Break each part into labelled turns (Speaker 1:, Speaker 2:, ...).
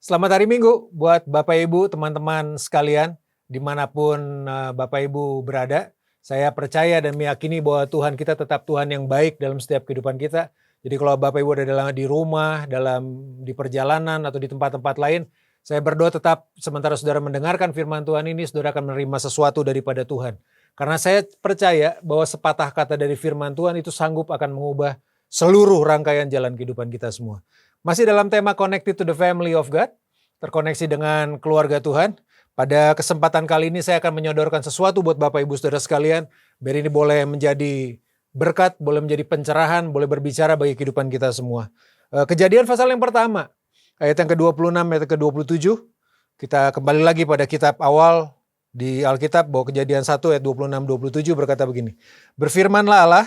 Speaker 1: Selamat hari Minggu buat Bapak Ibu, teman-teman sekalian, dimanapun Bapak Ibu berada. Saya percaya dan meyakini bahwa Tuhan kita tetap Tuhan yang baik dalam setiap kehidupan kita. Jadi kalau Bapak Ibu ada di rumah, di perjalanan, atau di tempat-tempat lain, saya berdoa tetap sementara saudara mendengarkan firman Tuhan ini, saudara akan menerima sesuatu daripada Tuhan. Karena saya percaya bahwa sepatah kata dari firman Tuhan itu sanggup akan mengubah seluruh rangkaian jalan kehidupan kita semua. Masih dalam tema Connected to the Family of God, terkoneksi dengan keluarga Tuhan. Pada kesempatan kali ini saya akan menyodorkan sesuatu buat Bapak Ibu Saudara sekalian, biar ini boleh menjadi berkat, boleh menjadi pencerahan, boleh berbicara bagi kehidupan kita semua. Kejadian pasal yang pertama, ayat yang ke-26, ayat ke-27. Kita kembali lagi pada kitab awal di Alkitab, bahwa Kejadian 1 ayat 26-27 berkata begini. Berfirmanlah Allah,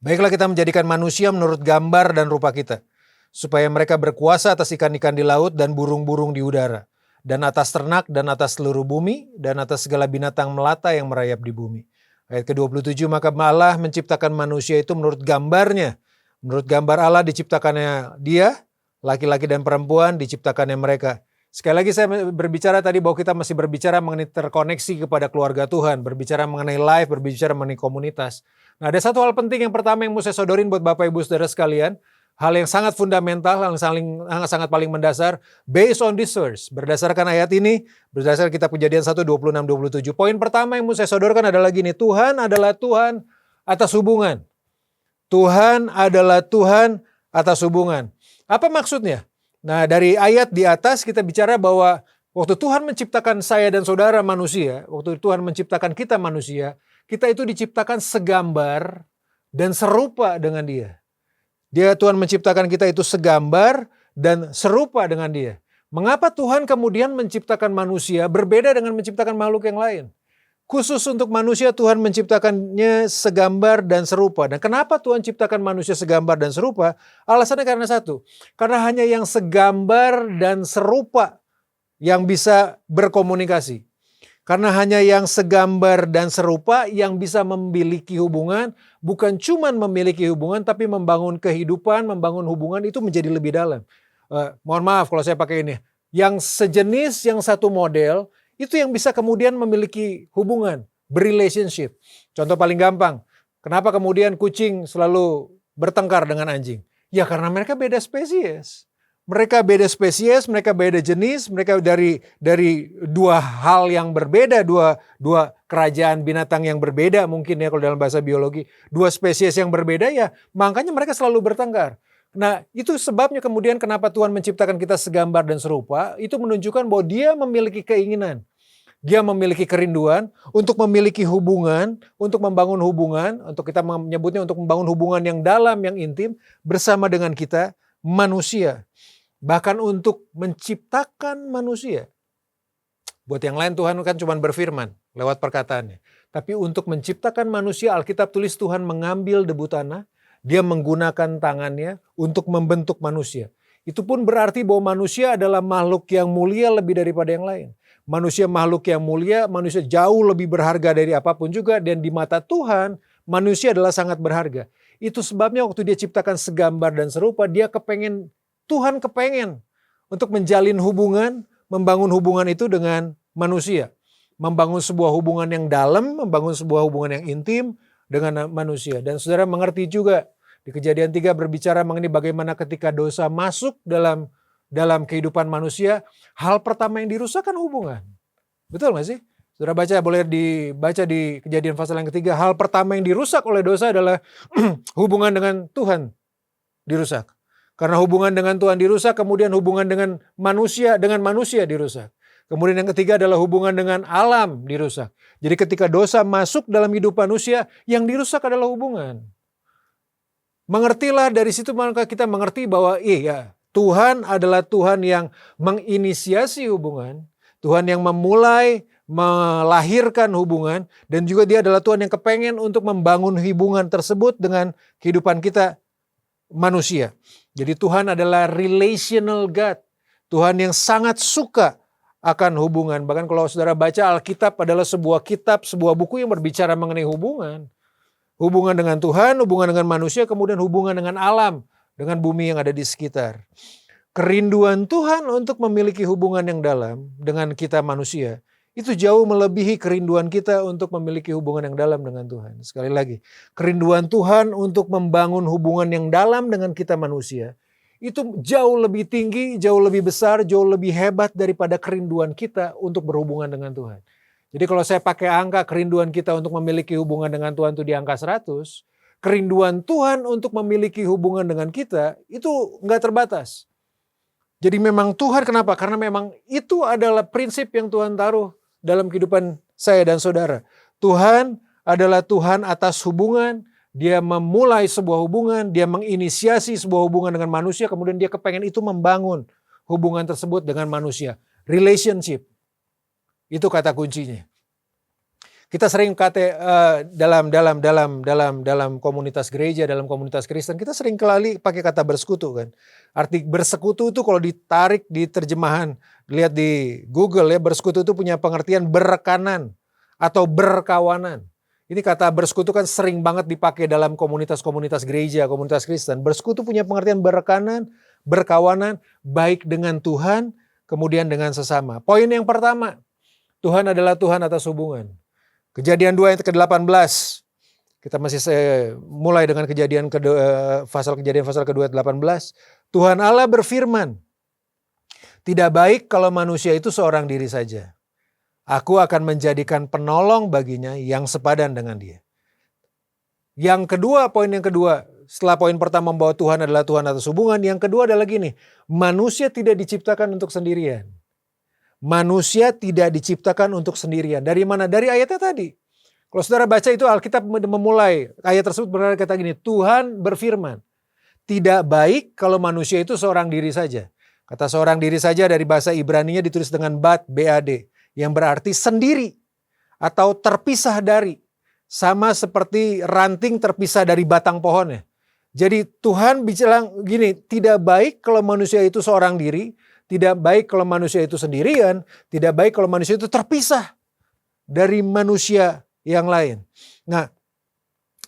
Speaker 1: baiklah kita menjadikan manusia menurut gambar dan rupa kita, supaya mereka berkuasa atas ikan-ikan di laut dan burung-burung di udara, dan atas ternak dan atas seluruh bumi, dan atas segala binatang melata yang merayap di bumi. Ayat ke-27, maka Allah menciptakan manusia itu menurut gambarnya. Menurut gambar Allah diciptakannya dia, laki-laki dan perempuan diciptakannya mereka. Sekali lagi saya berbicara tadi bahwa kita masih berbicara mengenai terkoneksi kepada keluarga Tuhan, berbicara mengenai life, berbicara mengenai komunitas. Nah, ada satu hal penting yang pertama yang mau saya sodorin buat Bapak Ibu Saudara sekalian. Hal yang sangat fundamental, hal yang sangat paling mendasar, based on this verse, berdasarkan ayat ini, berdasarkan kitab Kejadian 1, 26-27. Poin pertama yang mau saya sodorkan adalah gini, Tuhan adalah Tuhan atas hubungan. Tuhan adalah Tuhan atas hubungan. Apa maksudnya? Nah, dari ayat di atas kita bicara bahwa waktu Tuhan menciptakan saya dan saudara manusia, waktu Tuhan menciptakan kita manusia, kita itu diciptakan segambar dan serupa dengan Dia. Tuhan menciptakan kita itu segambar dan serupa dengan Dia. Mengapa Tuhan kemudian menciptakan manusia berbeda dengan menciptakan makhluk yang lain? Khusus untuk manusia Tuhan menciptakannya segambar dan serupa. Dan kenapa Tuhan ciptakan manusia segambar dan serupa? Alasannya karena satu. Karena hanya yang segambar dan serupa yang bisa berkomunikasi. Karena hanya yang segambar dan serupa yang bisa memiliki hubungan, bukan cuma memiliki hubungan, tapi membangun kehidupan, membangun hubungan itu menjadi lebih dalam. Mohon maaf kalau saya pakai ini. Yang sejenis, yang satu model, itu yang bisa kemudian memiliki hubungan, berrelationship. Contoh paling gampang, kenapa kemudian kucing selalu bertengkar dengan anjing? Ya karena mereka beda spesies. Mereka beda spesies, mereka beda jenis, mereka dari dua hal yang berbeda, dua kerajaan binatang yang berbeda mungkin ya kalau dalam bahasa biologi, dua spesies yang berbeda ya, makanya mereka selalu bertengkar. Nah, itu sebabnya kemudian kenapa Tuhan menciptakan kita segambar dan serupa, itu menunjukkan bahwa Dia memiliki keinginan. Dia memiliki kerinduan untuk memiliki hubungan, untuk membangun hubungan, untuk kita menyebutnya untuk membangun hubungan yang dalam, yang intim bersama dengan kita manusia. Bahkan untuk menciptakan manusia. Buat yang lain Tuhan kan cuma berfirman lewat perkataannya. Tapi untuk menciptakan manusia, Alkitab tulis Tuhan mengambil debu tanah, Dia menggunakan tangannya untuk membentuk manusia. Itu pun berarti bahwa manusia adalah makhluk yang mulia lebih daripada yang lain. Manusia makhluk yang mulia, manusia jauh lebih berharga dari apapun juga. Dan di mata Tuhan, manusia adalah sangat berharga. Itu sebabnya waktu Dia ciptakan segambar dan serupa, Tuhan kepengen untuk menjalin hubungan, membangun hubungan itu dengan manusia. Membangun sebuah hubungan yang dalam, membangun sebuah hubungan yang intim dengan manusia. Dan saudara mengerti juga, di Kejadian 3 berbicara mengenai bagaimana ketika dosa masuk dalam kehidupan manusia, hal pertama yang dirusak kan hubungan. Betul gak sih? Saudara boleh dibaca di Kejadian pasal yang ketiga, hal pertama yang dirusak oleh dosa adalah hubungan dengan Tuhan dirusak. Karena hubungan dengan Tuhan dirusak, kemudian hubungan dengan manusia dirusak. Kemudian yang ketiga adalah hubungan dengan alam dirusak. Jadi ketika dosa masuk dalam hidup manusia, yang dirusak adalah hubungan. Mengertilah dari situ maka kita mengerti bahwa Tuhan adalah Tuhan yang menginisiasi hubungan. Tuhan yang memulai, melahirkan hubungan. Dan juga Dia adalah Tuhan yang kepengen untuk membangun hubungan tersebut dengan kehidupan kita manusia. Jadi Tuhan adalah relational God. Tuhan yang sangat suka akan hubungan. Bahkan kalau saudara baca Alkitab adalah sebuah kitab, sebuah buku yang berbicara mengenai hubungan. Hubungan dengan Tuhan, hubungan dengan manusia, kemudian hubungan dengan alam, dengan bumi yang ada di sekitar. Kerinduan Tuhan untuk memiliki hubungan yang dalam dengan kita manusia, itu jauh melebihi kerinduan kita untuk memiliki hubungan yang dalam dengan Tuhan. Sekali lagi, kerinduan Tuhan untuk membangun hubungan yang dalam dengan kita manusia, itu jauh lebih tinggi, jauh lebih besar, jauh lebih hebat daripada kerinduan kita untuk berhubungan dengan Tuhan. Jadi kalau saya pakai angka kerinduan kita untuk memiliki hubungan dengan Tuhan itu di angka 100, kerinduan Tuhan untuk memiliki hubungan dengan kita itu nggak terbatas. Jadi memang Tuhan, kenapa? Karena memang itu adalah prinsip yang Tuhan taruh dalam kehidupan saya dan saudara. Tuhan adalah Tuhan atas hubungan, Dia memulai sebuah hubungan, Dia menginisiasi sebuah hubungan dengan manusia, kemudian Dia kepengen itu membangun hubungan tersebut dengan manusia. Relationship, itu kata kuncinya. Kita sering kata dalam komunitas gereja, dalam komunitas Kristen, kita sering kali pakai kata bersekutu kan. Arti bersekutu itu kalau ditarik di terjemahan, lihat di Google ya, bersekutu itu punya pengertian berrekanan atau berkawanan. Ini kata bersekutu kan sering banget dipakai dalam komunitas-komunitas gereja, komunitas Kristen. Bersekutu punya pengertian berrekanan, berkawanan, baik dengan Tuhan, kemudian dengan sesama. Poin yang pertama, Tuhan adalah Tuhan atas hubungan. Kejadian 2 ayat ke-18. Kita masih mulai dengan kejadian pasal kedua ayat 18. Tuhan Allah berfirman, tidak baik kalau manusia itu seorang diri saja. Aku akan menjadikan penolong baginya yang sepadan dengan dia. Yang kedua, poin yang kedua, setelah poin pertama bahwa Tuhan adalah Tuhan atas hubungan, yang kedua adalah gini, manusia tidak diciptakan untuk sendirian. Manusia tidak diciptakan untuk sendirian. Dari mana? Dari ayatnya tadi. Kalau saudara baca itu Alkitab memulai ayat tersebut berkata gini, Tuhan berfirman, tidak baik kalau manusia itu seorang diri saja. Kata seorang diri saja dari bahasa Ibraninya ditulis dengan BAD, yang berarti sendiri atau terpisah dari. Sama seperti ranting terpisah dari batang pohonnya. Jadi Tuhan bilang gini, tidak baik kalau manusia itu seorang diri, tidak baik kalau manusia itu sendirian, tidak baik kalau manusia itu terpisah dari manusia yang lain. Nah,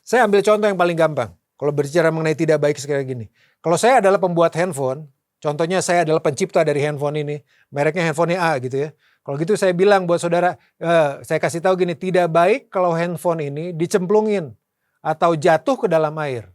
Speaker 1: saya ambil contoh yang paling gampang. Kalau berbicara mengenai tidak baik sekali gini. Kalau saya adalah pembuat handphone, contohnya saya adalah pencipta dari handphone ini, mereknya handphone A gitu ya. Kalau gitu saya bilang buat saudara, saya kasih tahu gini, tidak baik kalau handphone ini dicemplungin atau jatuh ke dalam air.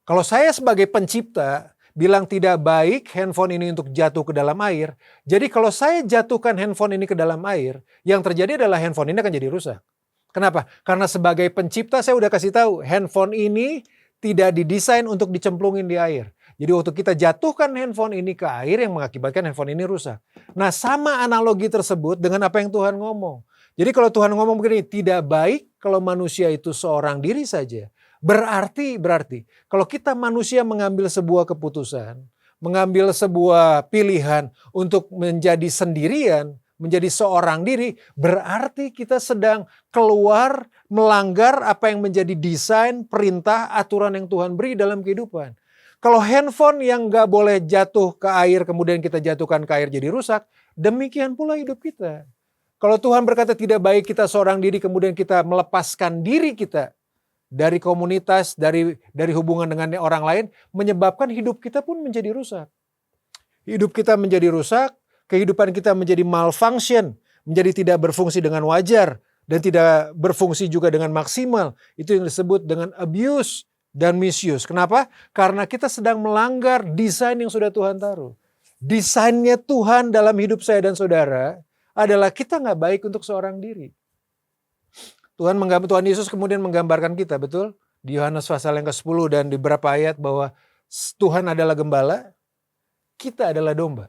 Speaker 1: Kalau saya sebagai pencipta bilang tidak baik handphone ini untuk jatuh ke dalam air. Jadi kalau saya jatuhkan handphone ini ke dalam air, yang terjadi adalah handphone ini akan jadi rusak. Kenapa? Karena sebagai pencipta saya udah kasih tahu, handphone ini tidak didesain untuk dicemplungin di air. Jadi waktu kita jatuhkan handphone ini ke air yang mengakibatkan handphone ini rusak. Nah, sama analogi tersebut dengan apa yang Tuhan ngomong. Jadi kalau Tuhan ngomong begini, tidak baik kalau manusia itu seorang diri saja. Berarti kalau kita manusia mengambil sebuah keputusan, mengambil sebuah pilihan untuk menjadi sendirian, menjadi seorang diri, berarti kita sedang keluar melanggar apa yang menjadi desain, perintah, aturan yang Tuhan beri dalam kehidupan. Kalau handphone yang gak boleh jatuh ke air, kemudian kita jatuhkan ke air jadi rusak, demikian pula hidup kita. Kalau Tuhan berkata tidak baik kita seorang diri, kemudian kita melepaskan diri kita dari komunitas, dari hubungan dengan orang lain, menyebabkan hidup kita pun menjadi rusak. Hidup kita menjadi rusak, kehidupan kita menjadi malfunction, menjadi tidak berfungsi dengan wajar, dan tidak berfungsi juga dengan maksimal. Itu yang disebut dengan abuse dan misuse. Kenapa? Karena kita sedang melanggar desain yang sudah Tuhan taruh. Desainnya Tuhan dalam hidup saya dan saudara adalah kita gak baik untuk seorang diri. Tuhan Yesus kemudian menggambarkan kita, betul? Di Yohanes pasal yang ke-10 dan di beberapa ayat bahwa Tuhan adalah gembala, kita adalah domba.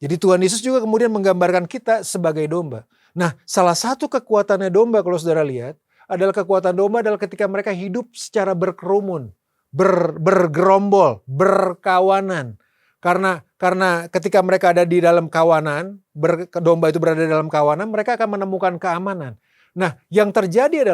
Speaker 1: Jadi Tuhan Yesus juga kemudian menggambarkan kita sebagai domba. Nah, salah satu kekuatannya domba kalau saudara lihat, adalah kekuatan domba adalah ketika mereka hidup secara berkerumun, bergerombol, berkawanan. Karena ketika mereka ada di dalam kawanan, domba itu berada di dalam kawanan, mereka akan menemukan keamanan. Nah, yang terjadi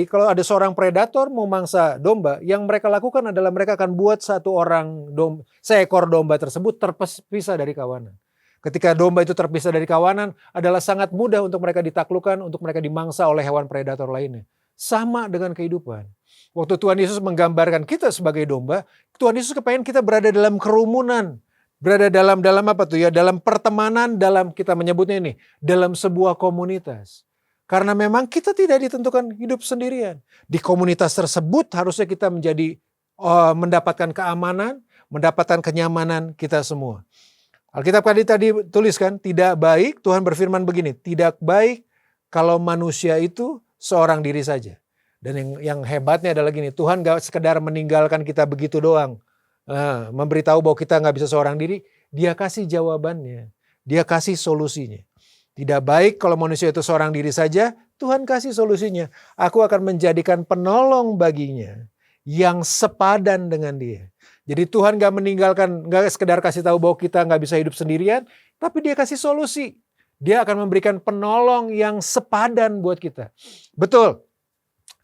Speaker 1: kalau ada seorang predator memangsa domba, yang mereka lakukan adalah mereka akan buat seekor domba tersebut terpisah dari kawanan. Ketika domba itu terpisah dari kawanan, adalah sangat mudah untuk mereka ditaklukkan, untuk mereka dimangsa oleh hewan predator lainnya. Sama dengan kehidupan. Waktu Tuhan Yesus menggambarkan kita sebagai domba, Tuhan Yesus kepengen kita berada dalam kerumunan, Berada dalam apa tuh ya? Dalam pertemanan, dalam kita menyebutnya ini, dalam sebuah komunitas. Karena memang kita tidak ditentukan hidup sendirian. Di komunitas tersebut harusnya kita mendapatkan keamanan, mendapatkan kenyamanan kita semua. Alkitab tadi tuliskan, tidak baik, Tuhan berfirman begini, tidak baik kalau manusia itu seorang diri saja. Dan yang hebatnya adalah gini, Tuhan gak sekedar meninggalkan kita begitu doang. Memberitahu bahwa kita gak bisa seorang diri, dia kasih jawabannya, dia kasih solusinya. Tidak baik kalau manusia itu seorang diri saja, Tuhan kasih solusinya. Aku akan menjadikan penolong baginya yang sepadan dengan dia. Jadi Tuhan gak meninggalkan, gak sekedar kasih tahu bahwa kita gak bisa hidup sendirian, tapi dia kasih solusi. Dia akan memberikan penolong yang sepadan buat kita. Betul,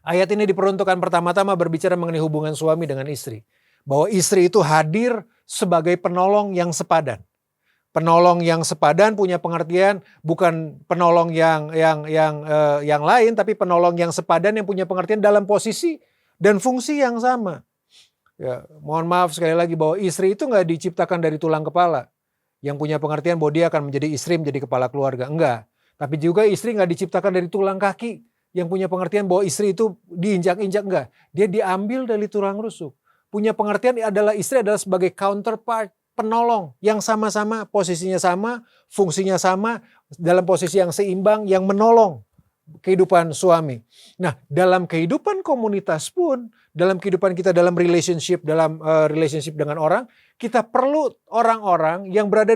Speaker 1: ayat ini diperuntukkan pertama-tama berbicara mengenai hubungan suami dengan istri. Bahwa istri itu hadir sebagai penolong yang sepadan. Penolong yang sepadan punya pengertian bukan penolong yang lain, tapi penolong yang sepadan yang punya pengertian dalam posisi dan fungsi yang sama. Ya, mohon maaf sekali lagi bahwa istri itu nggak diciptakan dari tulang kepala. Yang punya pengertian bahwa dia akan menjadi istri, menjadi kepala keluarga. Enggak. Tapi juga istri nggak diciptakan dari tulang kaki. Yang punya pengertian bahwa istri itu diinjak-injak, enggak. Dia diambil dari tulang rusuk. Punya pengertian adalah istri adalah sebagai counterpart, penolong yang sama-sama posisinya sama, fungsinya sama, dalam posisi yang seimbang, yang menolong kehidupan suami. Nah, dalam kehidupan komunitas pun, dalam kehidupan kita dalam relationship dengan orang, kita perlu orang-orang yang berada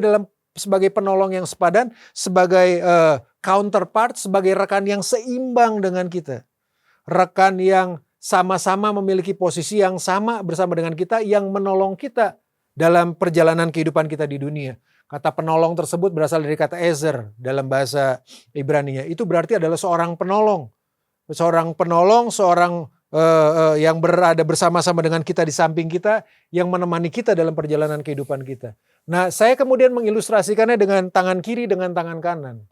Speaker 1: sebagai penolong yang sepadan, sebagai counterpart, sebagai rekan yang seimbang dengan kita. Rekan yang sama-sama memiliki posisi yang sama bersama dengan kita, yang menolong kita dalam perjalanan kehidupan kita di dunia. Kata penolong tersebut berasal dari kata ezer dalam bahasa Ibrani-nya. Itu berarti adalah seorang penolong. Seorang penolong, seorang yang berada bersama-sama dengan kita di samping kita, yang menemani kita dalam perjalanan kehidupan kita. Nah, saya kemudian mengilustrasikannya dengan tangan kiri dengan tangan kanan.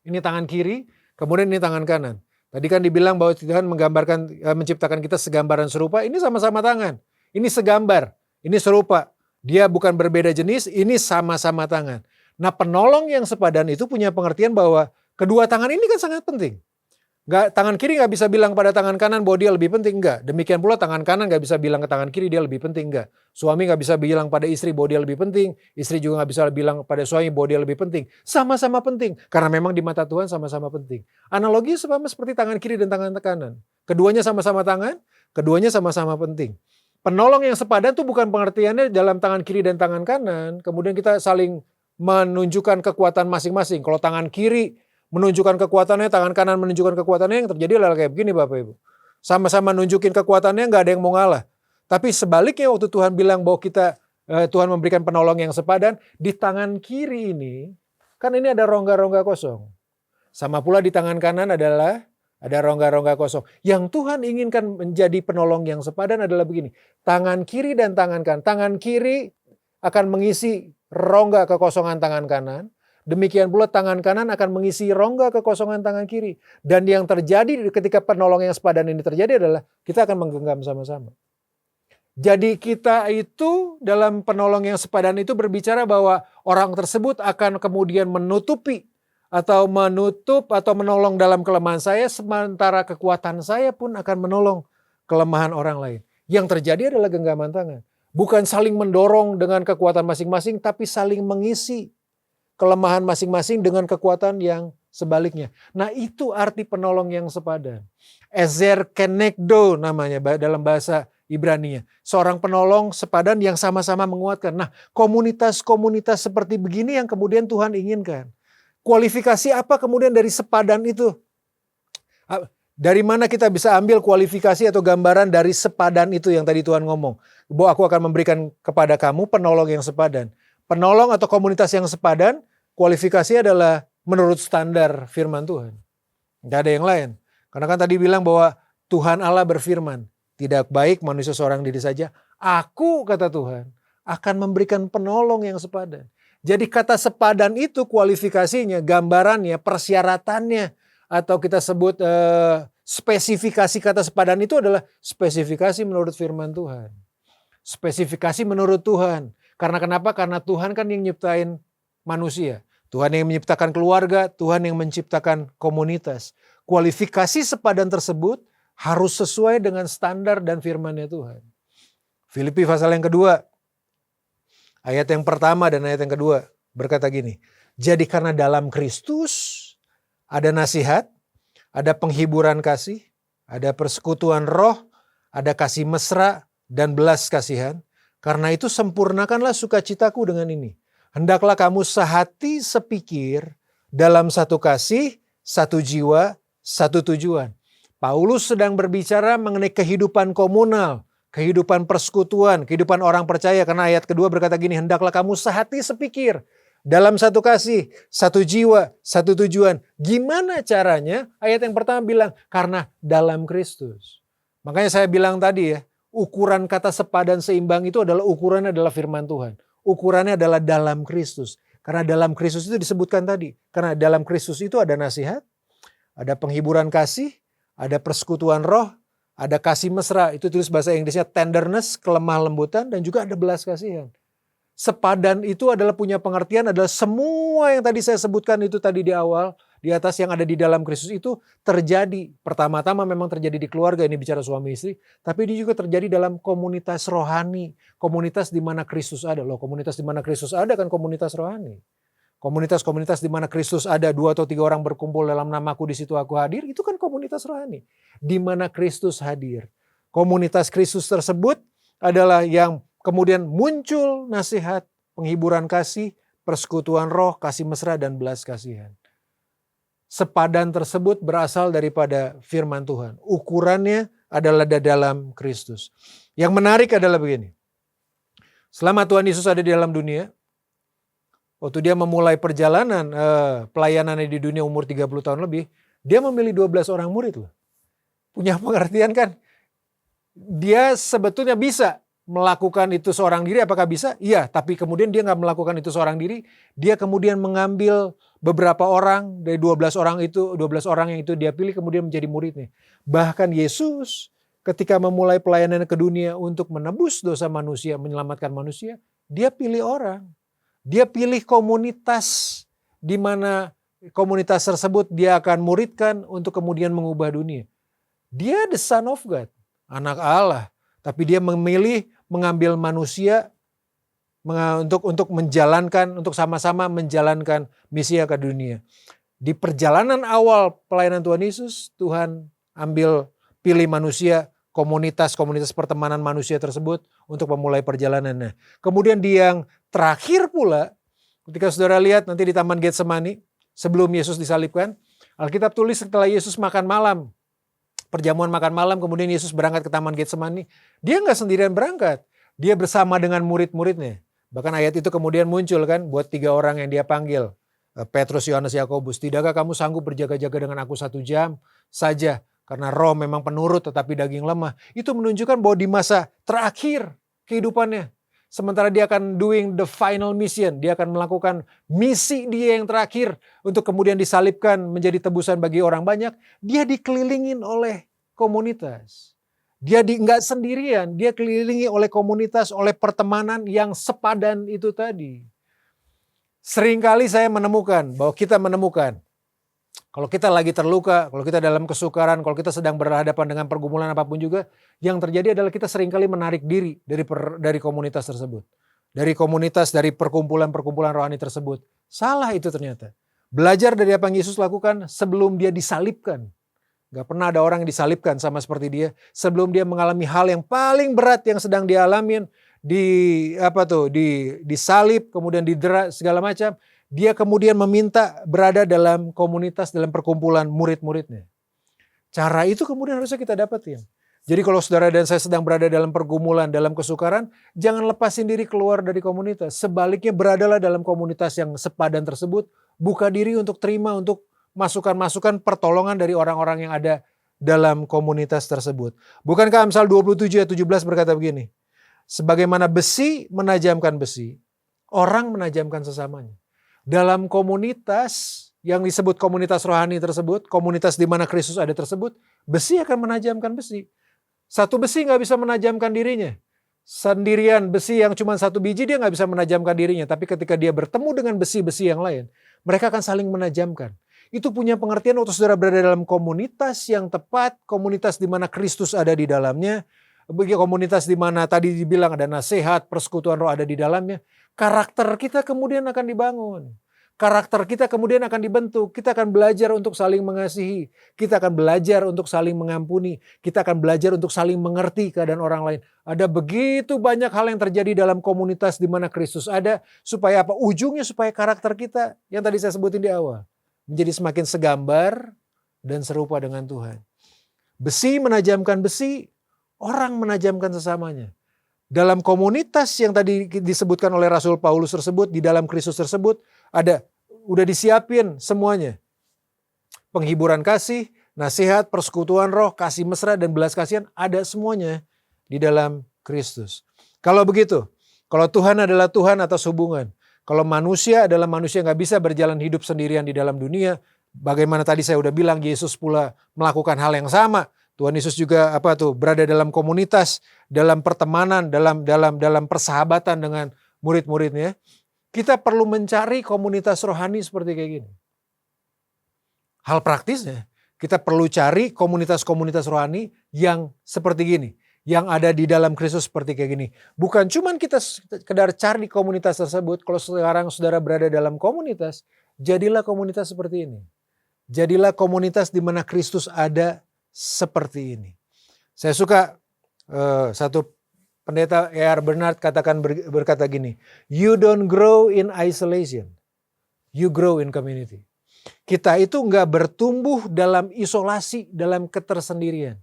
Speaker 1: Ini tangan kiri, kemudian ini tangan kanan. Tadi kan dibilang bahwa Tuhan menciptakan kita segambaran serupa, ini sama-sama tangan. Ini segambar, ini serupa. Dia bukan berbeda jenis, ini sama-sama tangan. Nah, penolong yang sepadan itu punya pengertian bahwa kedua tangan ini kan sangat penting. Tangan kiri gak bisa bilang pada tangan kanan bahwa dia lebih penting, enggak. Demikian pula tangan kanan gak bisa bilang ke tangan kiri dia lebih penting, enggak. Suami gak bisa bilang pada istri bahwa dia lebih penting, istri juga gak bisa bilang pada suami bahwa dia lebih penting. Sama-sama penting, karena memang di mata Tuhan sama-sama penting. Analogi sama seperti tangan kiri dan tangan kanan. Keduanya sama-sama tangan, keduanya sama-sama penting. Penolong yang sepadan itu bukan pengertiannya dalam tangan kiri dan tangan kanan, kemudian kita saling menunjukkan kekuatan masing-masing. Kalau tangan kiri menunjukkan kekuatannya, tangan kanan menunjukkan kekuatannya, yang terjadi adalah kayak begini Bapak Ibu. Sama-sama nunjukin kekuatannya, gak ada yang mau ngalah. Tapi sebaliknya waktu Tuhan bilang bahwa Tuhan memberikan penolong yang sepadan, di tangan kiri ini, kan ini ada rongga-rongga kosong. Sama pula di tangan kanan ada rongga-rongga kosong. Yang Tuhan inginkan menjadi penolong yang sepadan adalah begini. Tangan kiri dan tangan kanan. Tangan kiri akan mengisi rongga kekosongan tangan kanan. Demikian pula tangan kanan akan mengisi rongga kekosongan tangan kiri. Dan yang terjadi ketika penolong yang sepadan ini terjadi adalah kita akan menggenggam sama-sama. Jadi kita itu dalam penolong yang sepadan itu berbicara bahwa orang tersebut akan kemudian menutup atau menolong dalam kelemahan saya, sementara kekuatan saya pun akan menolong kelemahan orang lain. Yang terjadi adalah genggaman tangan. Bukan saling mendorong dengan kekuatan masing-masing, tapi saling mengisi kelemahan masing-masing dengan kekuatan yang sebaliknya. Nah, itu arti penolong yang sepadan. Ezer kenegdo namanya dalam bahasa Ibrani-nya. Seorang penolong sepadan yang sama-sama menguatkan. Nah, komunitas-komunitas seperti begini yang kemudian Tuhan inginkan. Kualifikasi apa kemudian dari sepadan itu? Dari mana kita bisa ambil kualifikasi atau gambaran dari sepadan itu yang tadi Tuhan ngomong? Bahwa aku akan memberikan kepada kamu penolong yang sepadan. Penolong atau komunitas yang sepadan, kualifikasi adalah menurut standar firman Tuhan. Tidak ada yang lain. Karena kan tadi bilang bahwa Tuhan Allah berfirman, tidak baik manusia seorang diri saja. Aku, kata Tuhan, akan memberikan penolong yang sepadan. Jadi kata sepadan itu kualifikasinya, gambarannya, persyaratannya, atau kita sebut spesifikasi kata sepadan itu adalah spesifikasi menurut firman Tuhan. Spesifikasi menurut Tuhan. Karena kenapa? Karena Tuhan kan yang nyiptain manusia. Tuhan yang menciptakan keluarga, Tuhan yang menciptakan komunitas. Kualifikasi sepadan tersebut harus sesuai dengan standar dan firman-Nya Tuhan. Filipi pasal yang kedua, ayat yang pertama dan ayat yang kedua berkata gini, jadi karena dalam Kristus ada nasihat, ada penghiburan kasih, ada persekutuan roh, ada kasih mesra dan belas kasihan. Karena itu sempurnakanlah sukacitaku dengan ini. Hendaklah kamu sehati sepikir dalam satu kasih, satu jiwa, satu tujuan. Paulus sedang berbicara mengenai kehidupan komunal, kehidupan persekutuan, kehidupan orang percaya. Karena ayat kedua berkata gini, hendaklah kamu sehati sepikir dalam satu kasih, satu jiwa, satu tujuan. Gimana caranya? Ayat yang pertama bilang, karena dalam Kristus. Makanya saya bilang tadi ya, ukuran kata sepadan seimbang itu ukurannya adalah firman Tuhan. Ukurannya adalah dalam Kristus. Karena dalam Kristus itu disebutkan tadi. Karena dalam Kristus itu ada nasihat, ada penghiburan kasih, ada persekutuan roh, ada kasih mesra. Itu tulis bahasa Inggrisnya tenderness, kelemah lembutan, dan juga ada belas kasihan. Sepadan itu adalah punya pengertian adalah semua yang tadi saya sebutkan itu tadi di awal, di atas yang ada di dalam Kristus itu terjadi. Pertama-tama memang terjadi di keluarga, ini bicara suami istri, tapi ini juga terjadi dalam komunitas rohani. Komunitas di mana Kristus ada. Loh, komunitas di mana Kristus ada kan komunitas rohani. Komunitas-komunitas di mana Kristus ada 2 atau 3 orang berkumpul dalam namaku di situ aku hadir, itu kan komunitas rohani. Di mana Kristus hadir. Komunitas Kristus tersebut adalah yang kemudian muncul nasihat, penghiburan kasih, persekutuan roh, kasih mesra, dan belas kasihan. Sepadan tersebut berasal daripada firman Tuhan. Ukurannya adalah dalam Kristus. Yang menarik adalah begini. Selama Tuhan Yesus ada di dalam dunia, waktu dia memulai perjalanan pelayanannya di dunia umur 30 tahun lebih, dia memilih 12 orang murid loh. Punya pengertian kan? Dia sebetulnya bisa melakukan itu seorang diri, apakah bisa? Iya, tapi kemudian dia nggak melakukan itu seorang diri. Dia kemudian mengambil beberapa orang dari 12 orang yang itu dia pilih kemudian menjadi muridnya. Bahkan Yesus ketika memulai pelayanan ke dunia untuk menebus dosa manusia, menyelamatkan manusia, dia pilih orang. Dia pilih komunitas di mana komunitas tersebut dia akan muridkan untuk kemudian mengubah dunia. Dia the Son of God, anak Allah, tapi dia memilih mengambil manusia untuk menjalankan, untuk sama-sama menjalankan misi ke dunia. Di perjalanan awal pelayanan Tuhan Yesus, Tuhan pilih manusia, komunitas pertemanan manusia tersebut untuk memulai perjalanannya. Kemudian di yang terakhir pula, ketika saudara lihat nanti di Taman Getsemani, sebelum Yesus disalibkan, Alkitab tulis setelah Yesus makan malam, perjamuan makan malam, kemudian Yesus berangkat ke Taman Getsemani. Dia nggak sendirian berangkat, dia bersama dengan murid-muridnya. Bahkan ayat itu kemudian muncul kan buat 3 orang yang dia panggil. Petrus, Yohanes, Yakobus. Tidakkah kamu sanggup berjaga-jaga dengan aku 1 jam saja? Karena roh memang penurut tetapi daging lemah. Itu menunjukkan bahwa di masa terakhir kehidupannya. Sementara dia akan doing the final mission. Dia akan melakukan misi dia yang terakhir. Untuk kemudian disalibkan menjadi tebusan bagi orang banyak. Dia dikelilingin oleh komunitas. Dia nggak sendirian, dia kelilingi oleh komunitas, oleh pertemanan yang sepadan itu tadi. Seringkali saya menemukan, bahwa kita menemukan, kalau kita lagi terluka, kalau kita dalam kesukaran, kalau kita sedang berhadapan dengan pergumulan apapun juga, yang terjadi adalah kita seringkali menarik diri dari komunitas tersebut. Dari komunitas, dari perkumpulan-perkumpulan rohani tersebut. Salah itu ternyata. Belajar dari apa yang Yesus lakukan sebelum dia disalibkan. Gak pernah ada orang yang disalibkan sama seperti dia. Sebelum dia mengalami hal yang paling berat yang sedang dialamin. Disalib, kemudian didera segala macam. Dia kemudian meminta berada dalam komunitas, dalam perkumpulan murid-muridnya. Cara itu kemudian harusnya kita dapatin. Jadi kalau saudara dan saya sedang berada dalam pergumulan, dalam kesukaran, jangan lepasin diri keluar dari komunitas. Sebaliknya beradalah dalam komunitas yang sepadan tersebut. Buka diri untuk terima, untuk masukan-masukan pertolongan dari orang-orang yang ada dalam komunitas tersebut. Bukankah Amsal 27 ayat 17 berkata begini, sebagaimana besi menajamkan besi, orang menajamkan sesamanya. Dalam komunitas yang disebut komunitas rohani tersebut, komunitas di mana Kristus ada tersebut, besi akan menajamkan besi. Satu besi nggak bisa menajamkan dirinya. sendirian besi yang cuma satu biji dia nggak bisa menajamkan dirinya. Tapi ketika dia bertemu dengan besi-besi yang lain, mereka akan saling menajamkan. Itu punya pengertian waktu saudara berada dalam komunitas yang tepat, komunitas di mana Kristus ada di dalamnya, bagi komunitas di mana tadi dibilang ada nasihat, persekutuan roh ada di dalamnya, karakter kita kemudian akan dibangun. Karakter kita kemudian akan dibentuk. Kita akan belajar untuk saling mengasihi. Kita akan belajar untuk saling mengampuni. Kita akan belajar untuk saling mengerti keadaan orang lain. Ada begitu banyak hal yang terjadi dalam komunitas di mana Kristus ada. Supaya apa? Ujungnya supaya karakter kita yang tadi saya sebutin di awal menjadi semakin segambar dan serupa dengan Tuhan. Besi menajamkan besi, orang menajamkan sesamanya. Dalam komunitas yang tadi disebutkan oleh Rasul Paulus tersebut, di dalam Kristus tersebut, udah disiapin semuanya. Penghiburan kasih, nasihat, persekutuan roh, kasih mesra, dan belas kasihan, ada semuanya di dalam Kristus. Kalau begitu, kalau Tuhan adalah Tuhan atas hubungan, kalau manusia adalah manusia yang gak bisa berjalan hidup sendirian di dalam dunia, bagaimana tadi saya udah bilang, Yesus pula melakukan hal yang sama. Tuhan Yesus juga berada dalam komunitas, dalam pertemanan, dalam persahabatan dengan murid-muridnya. Kita perlu mencari komunitas rohani seperti kayak gini. Hal praktisnya, kita perlu cari komunitas-komunitas rohani yang seperti gini, yang ada di dalam Kristus seperti kayak gini. Bukan cuman kita sekedar cari komunitas tersebut, kalau sekarang saudara berada dalam komunitas, jadilah komunitas seperti ini. Jadilah komunitas di mana Kristus ada seperti ini. Saya suka satu pendeta E.R. Bernard berkata gini, you don't grow in isolation, you grow in community. Kita itu nggak bertumbuh dalam isolasi, dalam ketersendirian.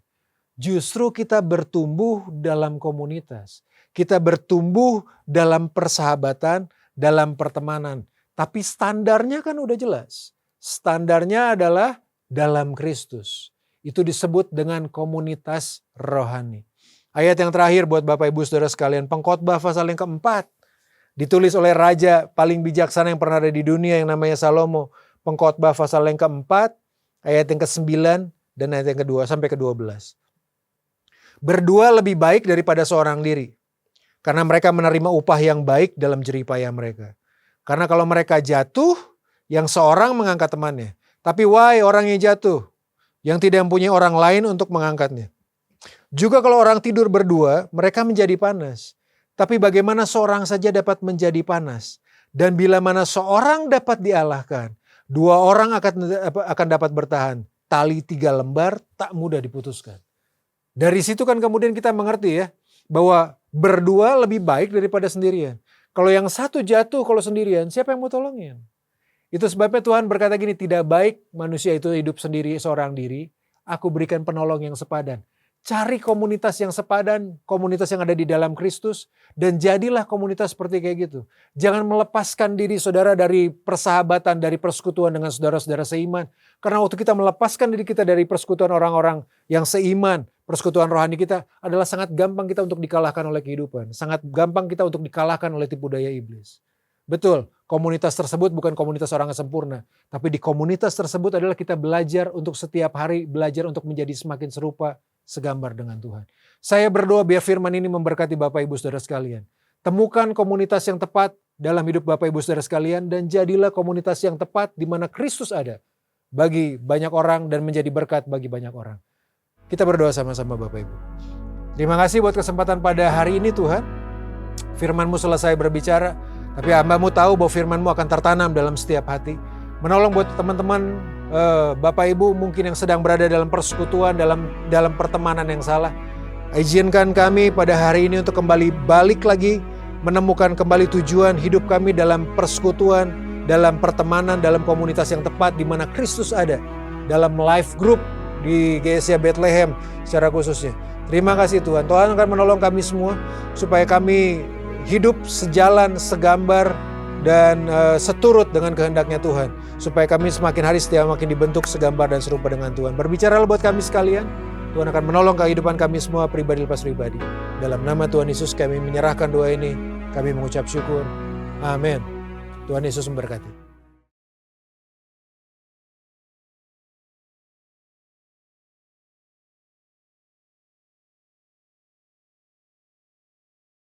Speaker 1: Justru kita bertumbuh dalam komunitas. Kita bertumbuh dalam persahabatan, dalam pertemanan. Tapi standarnya kan udah jelas. Standarnya adalah dalam Kristus. Itu disebut dengan komunitas rohani. Ayat yang terakhir buat Bapak Ibu Saudara sekalian, Pengkhotbah pasal yang keempat. Ditulis oleh raja paling bijaksana yang pernah ada di dunia yang namanya Salomo. Pengkhotbah pasal yang keempat, ayat yang ke-9 dan ayat yang kedua sampai ke-12. Berdua lebih baik daripada seorang diri. Karena mereka menerima upah yang baik dalam jeripaya mereka. Karena kalau mereka jatuh, yang seorang mengangkat temannya. Tapi wahai orang yang jatuh, yang tidak mempunyai orang lain untuk mengangkatnya. Juga kalau orang tidur berdua, mereka menjadi panas. Tapi bagaimana seorang saja dapat menjadi panas? Dan bila mana seorang dapat dialahkan, dua orang akan dapat bertahan. Tali 3 lembar tak mudah diputuskan. Dari situ kan kemudian kita mengerti ya, bahwa berdua lebih baik daripada sendirian. Kalau yang satu jatuh kalau sendirian, siapa yang mau tolongin? Itu sebabnya Tuhan berkata gini, tidak baik manusia itu hidup sendiri seorang diri, aku berikan penolong yang sepadan. Cari komunitas yang sepadan, komunitas yang ada di dalam Kristus, dan jadilah komunitas seperti kayak gitu. Jangan melepaskan diri saudara dari persahabatan, dari persekutuan dengan saudara-saudara seiman. Karena waktu kita melepaskan diri kita dari persekutuan orang-orang yang seiman, persekutuan rohani kita adalah sangat gampang kita untuk dikalahkan oleh kehidupan. Sangat gampang kita untuk dikalahkan oleh tipu daya iblis. Betul, komunitas tersebut bukan komunitas orang yang sempurna. Tapi di komunitas tersebut adalah kita belajar untuk setiap hari, belajar untuk menjadi semakin serupa, segambar dengan Tuhan. Saya berdoa biar firman ini memberkati Bapak Ibu Saudara sekalian. Temukan komunitas yang tepat dalam hidup Bapak Ibu Saudara sekalian dan jadilah komunitas yang tepat di mana Kristus ada bagi banyak orang dan menjadi berkat bagi banyak orang. Kita berdoa sama-sama Bapak Ibu. Terima kasih buat kesempatan pada hari ini Tuhan. Firman-Mu selesai berbicara. Tapi hamba-Mu tahu bahwa firman-Mu akan tertanam dalam setiap hati. Menolong buat teman-teman Bapak Ibu mungkin yang sedang berada dalam persekutuan, dalam pertemanan yang salah. Izinkan kami pada hari ini untuk kembali balik lagi, menemukan kembali tujuan hidup kami dalam persekutuan, dalam pertemanan, dalam komunitas yang tepat di mana Kristus ada. Dalam life group di GSIA Bethlehem secara khususnya. Terima kasih Tuhan. Tuhan akan menolong kami semua supaya kami hidup sejalan, segambar, dan seturut dengan kehendaknya Tuhan. Supaya kami semakin hari setiap makin dibentuk segambar dan serupa dengan Tuhan. Berbicaralah buat kami sekalian. Tuhan akan menolong kehidupan kami semua pribadi lepas pribadi. Dalam nama Tuhan Yesus kami menyerahkan doa ini. Kami mengucap syukur. Amin. Tuhan Yesus memberkati.